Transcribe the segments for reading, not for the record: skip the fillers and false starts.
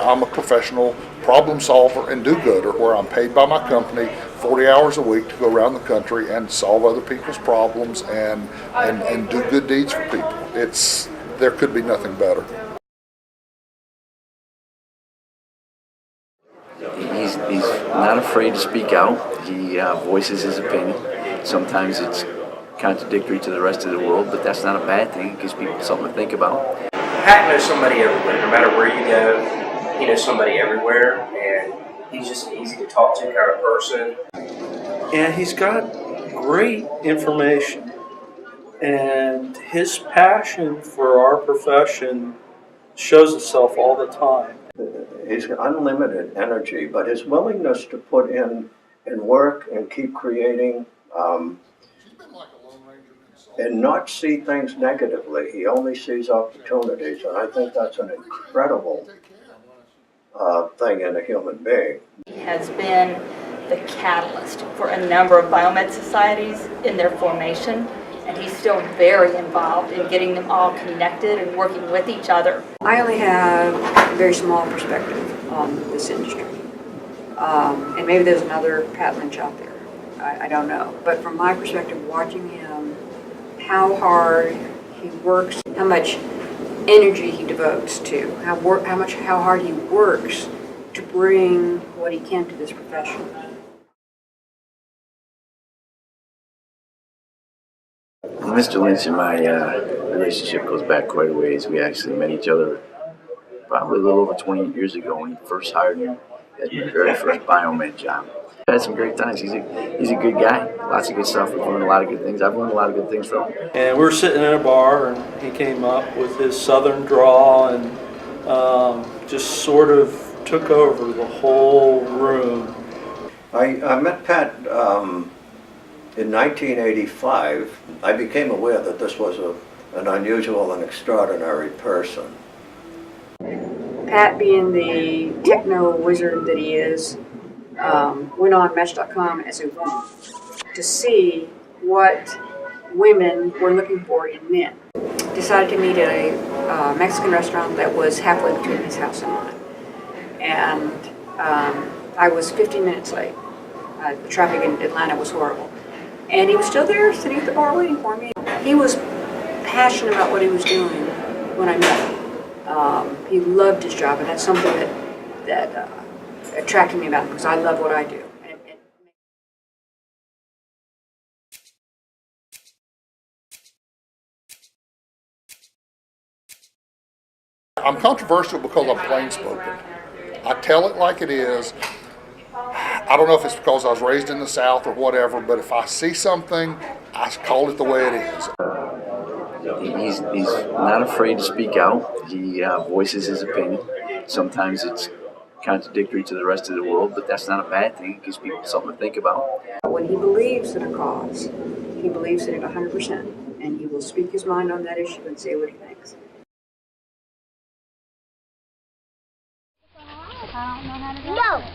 I'm a professional problem solver and do-gooder where I'm paid by my company 40 hours a week to go around the country and solve other people's problems and do good deeds for people. There could be nothing better. He's not afraid to speak out. He voices his opinion. Sometimes it's contradictory to the rest of the world, but that's not a bad thing. It gives people something to think about. Pat knows somebody everywhere. No matter where you go, he knows somebody everywhere, and he's just an easy to talk to kind of person. And he's got great information, and his passion for our profession shows itself all the time. He's got unlimited energy, but his willingness to put in work and keep creating and not see things negatively. He only sees opportunities, and I think that's an incredible thing in a human being. He has been the catalyst for a number of biomed societies in their formation, and he's still very involved in getting them all connected and working with each other. I only have a very small perspective on this industry, and maybe there's another Pat Lynch out there. I don't know, but from my perspective, watching him, how hard he works, how much energy he devotes to, how hard he works to bring what he can to this profession. Mr. Lynch and my relationship goes back quite a ways. We actually met each other probably a little over 28 years ago when he first hired me at my very first biomed job. I had some great times. He's a good guy. Lots of good stuff. We've learned a lot of good things. I've learned a lot of good things from him. And we were sitting in a bar, and he came up with his southern drawl and just sort of took over the whole room. I met Pat in 1985. I became aware that this was an unusual and extraordinary person. Pat, being the techno wizard that he is, went on Match.com as a woman to see what women were looking for in men. Decided to meet at a Mexican restaurant that was halfway between his house and mine. And I was 15 minutes late. The traffic in Atlanta was horrible. And he was still there, sitting at the bar waiting for me. He was passionate about what he was doing when I met him. He loved his job, and that's something that attracted me about him, because I love what I do. I'm controversial because I'm plain spoken. I tell it like it is. I don't know if it's because I was raised in the South or whatever, but if I see something, I call it the way it is. He's not afraid to speak out. He voices his opinion. Sometimes it's contradictory to the rest of the world, but that's not a bad thing. It gives people something to think about. When he believes in a cause, he believes in it 100%, and he will speak his mind on that issue and say what he thinks. I don't know how to do it.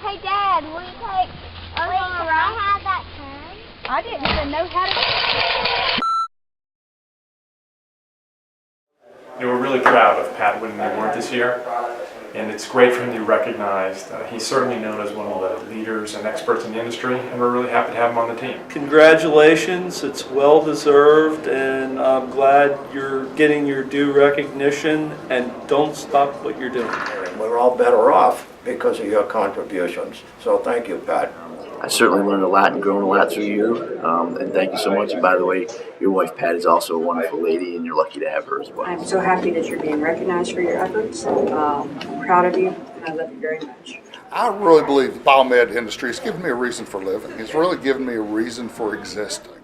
Hey, Dad, will you take us on a ride? I had that turn. I didn't even know how to. We're really proud of Pat winning the award this year, and it's great for him to be recognized. He's certainly known as one of the leaders and experts in the industry, and we're really happy to have him on the team. Congratulations, it's well deserved, and I'm glad you're getting your due recognition, and don't stop what you're doing. And we're all better off because of your contributions. So thank you, Pat. I certainly learned a lot and grown a lot through you, and thank you so much. And by the way, your wife Pat is also a wonderful lady, and you're lucky to have her as well. I'm so happy that you're being recognized for your efforts. I'm proud of you, and I love you very much. I really believe the biomed industry has given me a reason for living. It's really given me a reason for existence.